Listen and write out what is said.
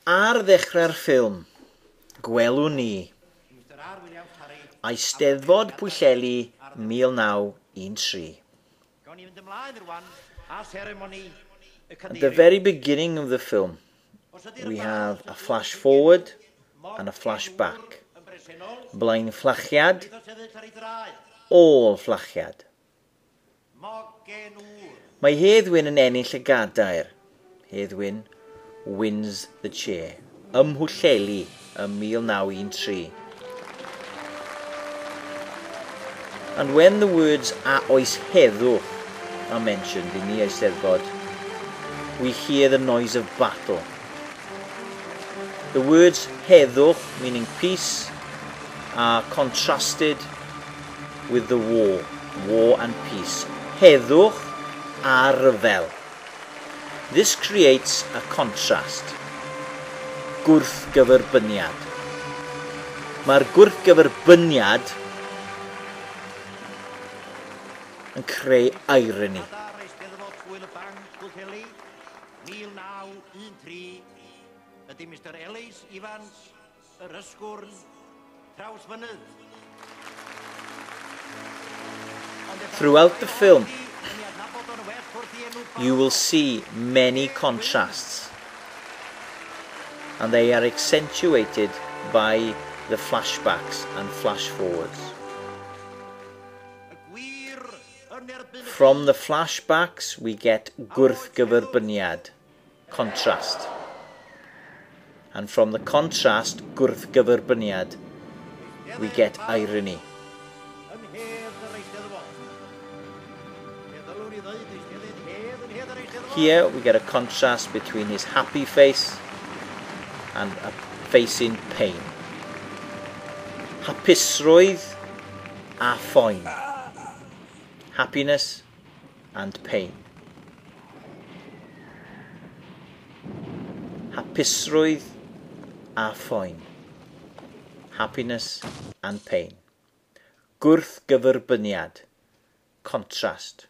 Ar ddechrau'r ffilm, gwelwn ni Eisteddfod Pwllheli 1913. At the very beginning of the film, we have a flash forward and a flash back. Blaen fflachiad, ôl fflachiad. Mae Hedd Wyn yn ennill y gadair. Hedd Wyn wins the chair. Ym Mhwllheli ym 1913. And when the words a oes heddwch are mentioned in the Eisteddfod, we hear the noise of battle. The words heddwch, meaning peace, are contrasted with the war and peace. Heddwch a ryfel. This creates a contrast. Gwrthgyferbyniad. Mae'r gwrthgyferbyniad yn creu irony. Throughout the film, you will see many contrasts, and they are accentuated by the flashbacks and flash forwards. From the flashbacks we get gwrthgyferbyniad, contrast, and from the contrast, gwrthgyferbyniad, we get irony. Here we get a contrast between his happy face and a face in pain. Hapusrwydd a phoen. Happiness and pain. Hapusrwydd a phoen. Happiness and pain. Gwrthgyferbyniad, contrast.